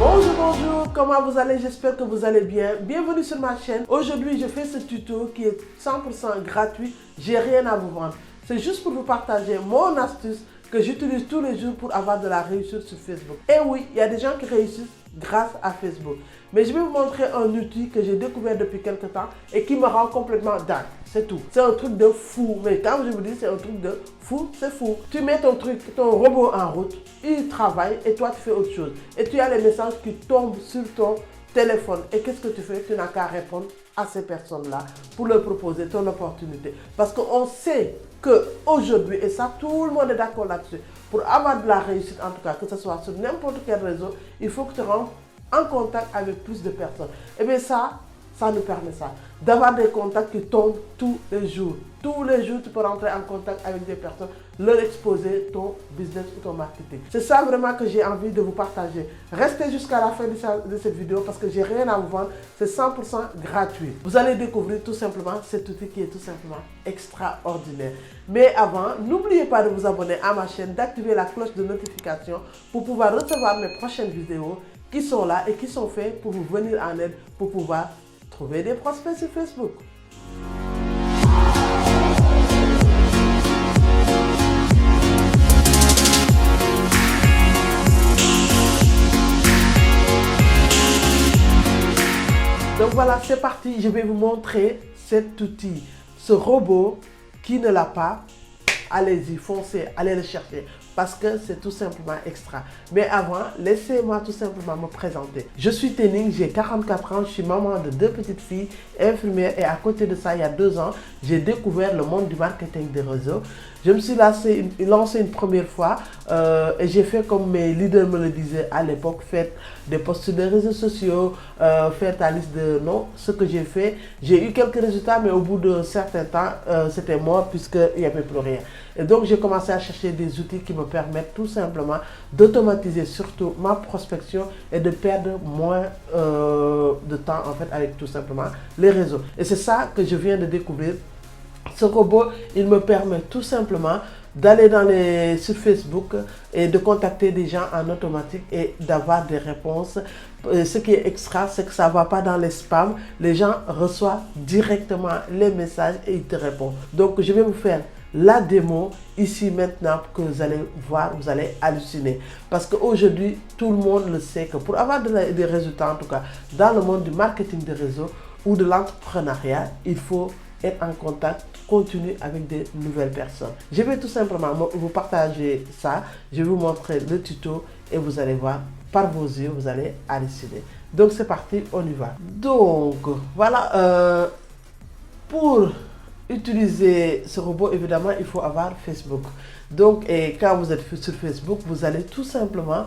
Bonjour, comment vous allez? J'espère que vous allez bien. Bienvenue sur ma chaîne. Aujourd'hui, je fais ce tuto qui est 100% gratuit. J'ai rien à vous vendre. C'est juste pour vous partager mon astuce que j'utilise tous les jours pour avoir de la réussite sur Facebook. Et oui, il y a des gens qui réussissent grâce à Facebook. Mais je vais vous montrer un outil que j'ai découvert depuis quelques temps et qui me rend complètement dingue. C'est tout. C'est un truc de fou. Mais quand je vous dis c'est un truc de fou, c'est fou. Tu mets ton robot en route, il travaille et toi tu fais autre chose. Et tu as les messages qui tombent sur ton téléphone. Et qu'est-ce que tu fais? Tu n'as qu'à répondre à ces personnes-là pour leur proposer ton opportunité. Parce qu'on sait qu'aujourd'hui, et ça tout le monde est d'accord là-dessus, pour avoir de la réussite en tout cas, que ce soit sur n'importe quel réseau, il faut que tu rentres en contact avec plus de personnes. Et bien ça nous permet ça, d'avoir des contacts qui tombent tous les jours. Tous les jours, tu peux rentrer en contact avec des personnes, leur exposer ton business ou ton marketing. C'est ça vraiment que j'ai envie de vous partager. Restez jusqu'à la fin de cette vidéo parce que j'ai rien à vous vendre. C'est 100% gratuit. Vous allez découvrir tout simplement cet outil qui est tout simplement extraordinaire. Mais avant, n'oubliez pas de vous abonner à ma chaîne, d'activer la cloche de notification pour pouvoir recevoir mes prochaines vidéos qui sont là et qui sont faites pour vous venir en aide pour pouvoir trouver des prospects sur Facebook. Donc voilà, c'est parti, je vais vous montrer cet outil, ce robot qui ne l'a pas. Allez-y, foncez, allez le chercher parce que c'est tout simplement extra. Mais avant, laissez-moi tout simplement me présenter. Je suis Tening, j'ai 44 ans, je suis maman de 2 petites filles, infirmière et à côté de ça, il y a 2 ans, j'ai découvert le monde du marketing des réseaux. Je me suis lancé une première fois et j'ai fait comme mes leaders me le disaient à l'époque, faites des posts sur les réseaux sociaux, faites ta liste de noms. Ce que j'ai fait, j'ai eu quelques résultats, mais au bout d'un certain temps, c'était mort puisqu'il n'y avait plus rien. Et donc, j'ai commencé à chercher des outils qui me permettent tout simplement d'automatiser surtout ma prospection et de perdre moins de temps en fait avec tout simplement les réseaux. Et c'est ça que je viens de découvrir. Ce robot, il me permet tout simplement d'aller sur Facebook et de contacter des gens en automatique et d'avoir des réponses. Ce qui est extra, c'est que ça ne va pas dans les spams. Les gens reçoivent directement les messages et ils te répondent. Donc, je vais vous faire la démo ici maintenant que vous allez voir, vous allez halluciner. Parce qu'aujourd'hui, tout le monde le sait que pour avoir des résultats, en tout cas dans le monde du marketing de réseau ou de l'entrepreneuriat, il faut être en contact continu avec des nouvelles personnes. Je vais tout simplement vous partager ça. Je vais vous montrer le tuto et vous allez voir par vos yeux, vous allez halluciner. Donc c'est parti, on y va. Donc voilà, pour utiliser ce robot, évidemment, il faut avoir Facebook. Donc, et quand vous êtes sur Facebook, vous allez tout simplement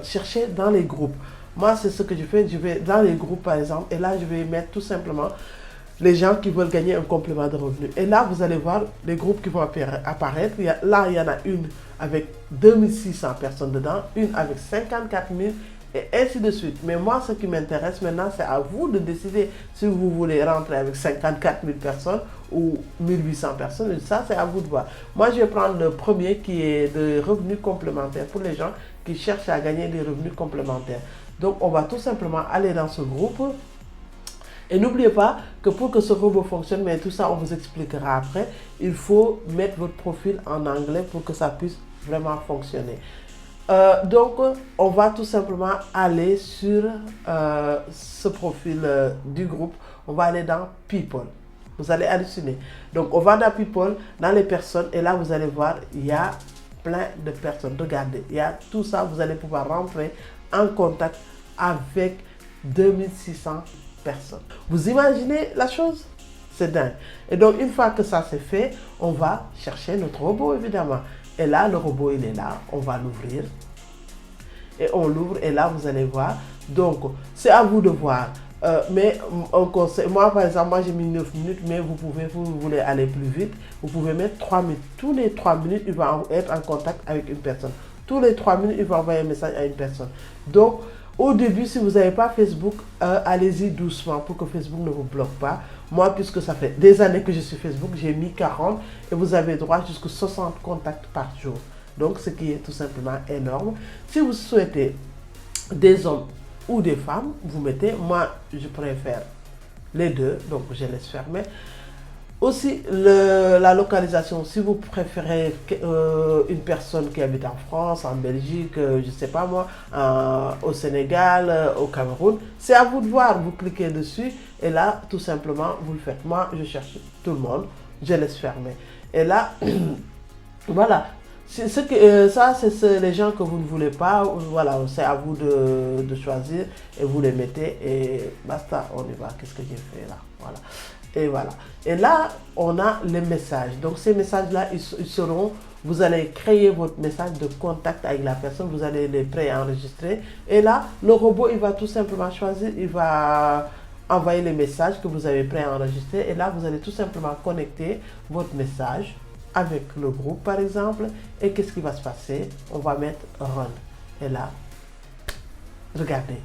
chercher dans les groupes. Moi, c'est ce que je fais. Je vais dans les groupes, par exemple, et là, je vais mettre tout simplement les gens qui veulent gagner un complément de revenu. Et là, vous allez voir les groupes qui vont apparaître. Là, il y en a une avec 2600 personnes dedans, une avec 54 000 et ainsi de suite. Mais moi, ce qui m'intéresse maintenant, c'est à vous de décider si vous voulez rentrer avec 54 000 personnes ou 1800 personnes. Et ça, c'est à vous de voir. Moi, je vais prendre le premier qui est de revenus complémentaires pour les gens qui cherchent à gagner des revenus complémentaires. Donc, on va tout simplement aller dans ce groupe. Et n'oubliez pas que pour que ce robot fonctionne, mais tout ça on vous expliquera après, il faut mettre votre profil en anglais pour que ça puisse vraiment fonctionner. Donc on va tout simplement aller sur ce profil du groupe, on va aller dans People. Vous allez halluciner. Donc on va dans People, dans les personnes et là vous allez voir, il y a plein de personnes. Regardez, il y a tout ça, vous allez pouvoir rentrer en contact avec 2600 personnes. Vous imaginez la chose? C'est dingue. Et donc, une fois que ça c'est fait, on va chercher notre robot, évidemment. Et là, le robot, il est là. On va l'ouvrir. Et on l'ouvre. Et là, vous allez voir. Donc, c'est à vous de voir. Mais un conseil, moi, par exemple, moi, j'ai mis 9 minutes. Mais vous pouvez, vous voulez aller plus vite, vous pouvez mettre 3 minutes. Tous les 3 minutes, il va être en contact avec une personne. Tous les 3 minutes, il va envoyer un message à une personne. Donc, au début, si vous n'avez pas Facebook, allez-y doucement pour que Facebook ne vous bloque pas. Moi, puisque ça fait des années que je suis Facebook, j'ai mis 40 et vous avez droit jusqu'à 60 contacts par jour. Donc, ce qui est tout simplement énorme. Si vous souhaitez des hommes ou des femmes, vous mettez, moi je préfère les deux, donc je laisse fermer. Aussi, la localisation, si vous préférez une personne qui habite en France, en Belgique, je ne sais pas moi, au Sénégal, au Cameroun, c'est à vous de voir. Vous cliquez dessus et là, tout simplement, vous le faites. Moi, je cherche tout le monde, je laisse fermer. Et là, voilà. Ça, c'est les gens que vous ne voulez pas. Voilà, c'est à vous de choisir et vous les mettez et basta, on y va. Qu'est-ce que j'ai fait là? Voilà. Et voilà. Et là, on a les messages. Donc, ces messages-là, ils seront, vous allez créer votre message de contact avec la personne, vous allez les préenregistrer. Et là, le robot, il va tout simplement choisir, il va envoyer les messages que vous avez préenregistrés. Et là, vous allez tout simplement connecter votre message avec le groupe, par exemple. Et qu'est-ce qui va se passer? On va mettre Run. Et là, regardez.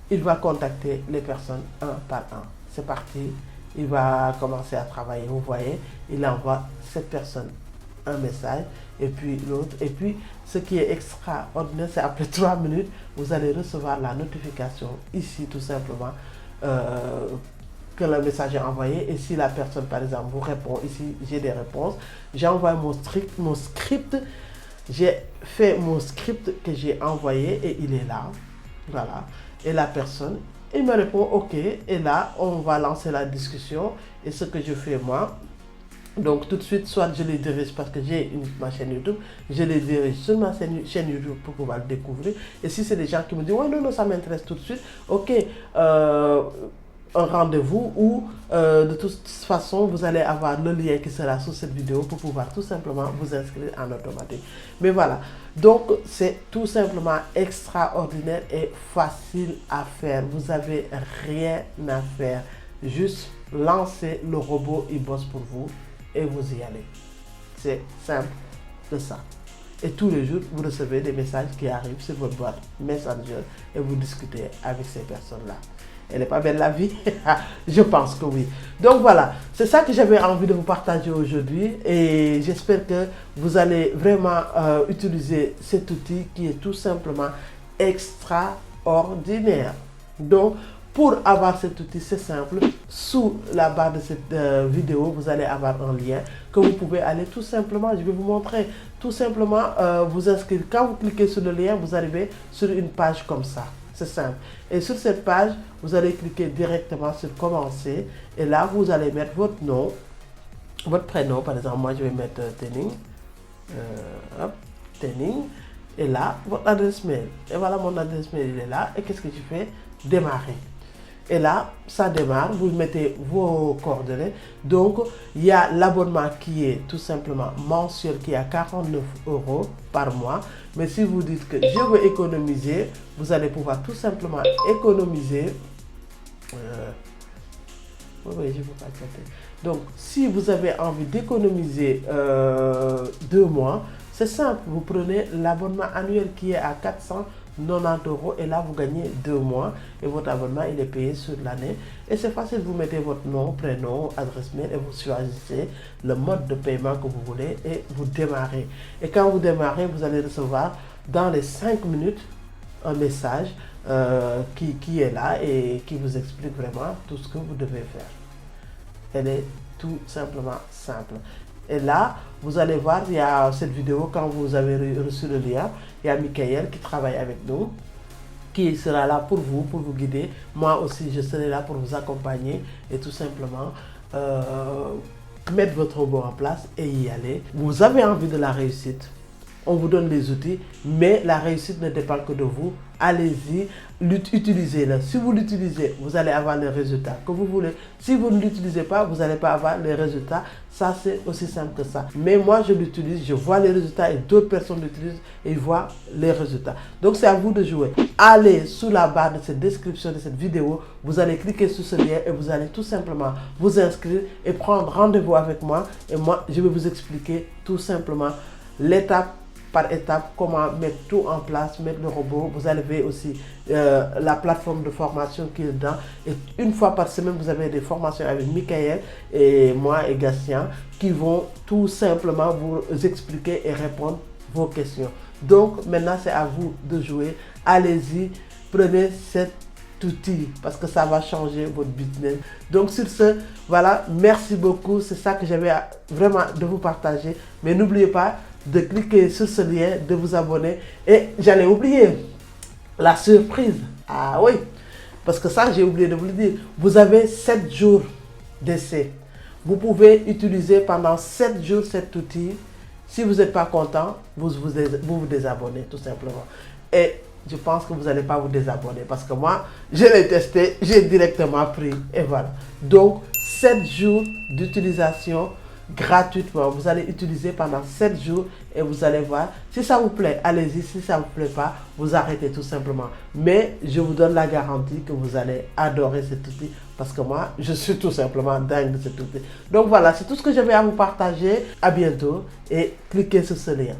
Il va contacter les personnes un par un. C'est parti, il va commencer à travailler. Vous voyez, il envoie cette personne un message et puis l'autre. Et puis, ce qui est extraordinaire, c'est après 3 minutes, vous allez recevoir la notification ici, tout simplement, que le message est envoyé. Et si la personne, par exemple, vous répond, ici, j'ai des réponses. J'ai envoyé mon script. J'ai fait mon script que j'ai envoyé et il est là. Voilà. Et la personne, il me répond OK. Et là, on va lancer la discussion. Et ce que je fais moi, donc tout de suite, soit je les dirige parce que j'ai ma chaîne YouTube, je les dirige sur ma chaîne YouTube pour pouvoir le découvrir. Et si c'est des gens qui me disent, ouais, non, non, ça m'intéresse tout de suite, OK, un rendez-vous ou de toute façon vous allez avoir le lien qui sera sous cette vidéo pour pouvoir tout simplement vous inscrire en automatique. Mais voilà, donc c'est tout simplement extraordinaire et facile à faire. Vous avez rien à faire, juste lancer le robot, il bosse pour vous et vous y allez. C'est simple de ça. Et tous les jours, vous recevez des messages qui arrivent sur votre boîte Messenger et vous discutez avec ces personnes-là. Elle n'est pas belle la vie? Je pense que oui. Donc voilà, c'est ça que j'avais envie de vous partager aujourd'hui et j'espère que vous allez vraiment utiliser cet outil qui est tout simplement extraordinaire. Donc, pour avoir cet outil, c'est simple. Sous la barre de cette vidéo, vous allez avoir un lien que vous pouvez aller tout simplement, je vais vous montrer, tout simplement vous inscrire. Quand vous cliquez sur le lien, vous arrivez sur une page comme ça. C'est simple. Et sur cette page, vous allez cliquer directement sur commencer. Et là, vous allez mettre votre nom, votre prénom. Par exemple, moi, je vais mettre Tening. Tening. Et là, votre adresse mail. Et voilà, mon adresse mail, il est là. Et qu'est-ce que je fais? Démarrer. Et là, ça démarre, vous mettez vos coordonnées. Donc, il y a l'abonnement qui est tout simplement mensuel, qui est à 49 € par mois. Mais si vous dites que je veux économiser, vous allez pouvoir tout simplement économiser. Oui, je ne veux pas accepter. Donc, si vous avez envie d'économiser 2 mois, c'est simple. Vous prenez l'abonnement annuel qui est à 490 € et là vous gagnez 2 mois et votre abonnement il est payé sur l'année et c'est facile, vous mettez votre nom, prénom, adresse mail et vous choisissez le mode de paiement que vous voulez et vous démarrez. Et quand vous démarrez, vous allez recevoir dans les 5 minutes un message qui est là et qui vous explique vraiment tout ce que vous devez faire. Elle est tout simplement simple. Et là, vous allez voir, il y a cette vidéo, quand vous avez reçu le lien, il y a Michael qui travaille avec nous, qui sera là pour vous guider. Moi aussi, je serai là pour vous accompagner et tout simplement mettre votre robot en place et y aller. Vous avez envie de la réussite, on vous donne les outils, mais la réussite ne dépend que de vous. Allez-y, utilisez-le. Si vous l'utilisez, vous allez avoir les résultats que vous voulez. Si vous ne l'utilisez pas, vous n'allez pas avoir les résultats. Ça, c'est aussi simple que ça. Mais moi, je l'utilise, je vois les résultats et d'autres personnes l'utilisent et ils voient les résultats. Donc, c'est à vous de jouer. Allez sous la barre de cette description de cette vidéo, vous allez cliquer sur ce lien et vous allez tout simplement vous inscrire et prendre rendez-vous avec moi. Et moi, je vais vous expliquer tout simplement l'étape par étape, comment mettre tout en place, mettre le robot. Vous avez aussi la plateforme de formation qui est dedans. Et une fois par semaine, vous avez des formations avec Michael et moi et Gatien qui vont tout simplement vous expliquer et répondre vos questions. Donc maintenant c'est à vous de jouer. Allez-y, prenez cet outil parce que ça va changer votre business. Donc sur ce, voilà, merci beaucoup. C'est ça que j'avais vraiment de vous partager. Mais n'oubliez pas de cliquer sur ce lien, de vous abonner. Et j'allais oublier la surprise. Ah oui, parce que ça j'ai oublié de vous le dire. Vous avez 7 jours d'essai. Vous pouvez utiliser pendant 7 jours cet outil. Si vous n'êtes pas content, vous désabonnez tout simplement. Et je pense que vous n'allez pas vous désabonner parce que moi, je l'ai testé, j'ai directement pris et voilà. Donc, 7 jours d'utilisation gratuitement. Vous allez utiliser pendant 7 jours et vous allez voir. Si ça vous plaît, allez-y. Si ça ne vous plaît pas, vous arrêtez tout simplement. Mais je vous donne la garantie que vous allez adorer cet outil parce que moi, je suis tout simplement dingue de cet outil. Donc voilà, c'est tout ce que j'avais à vous partager. À bientôt et cliquez sur ce lien.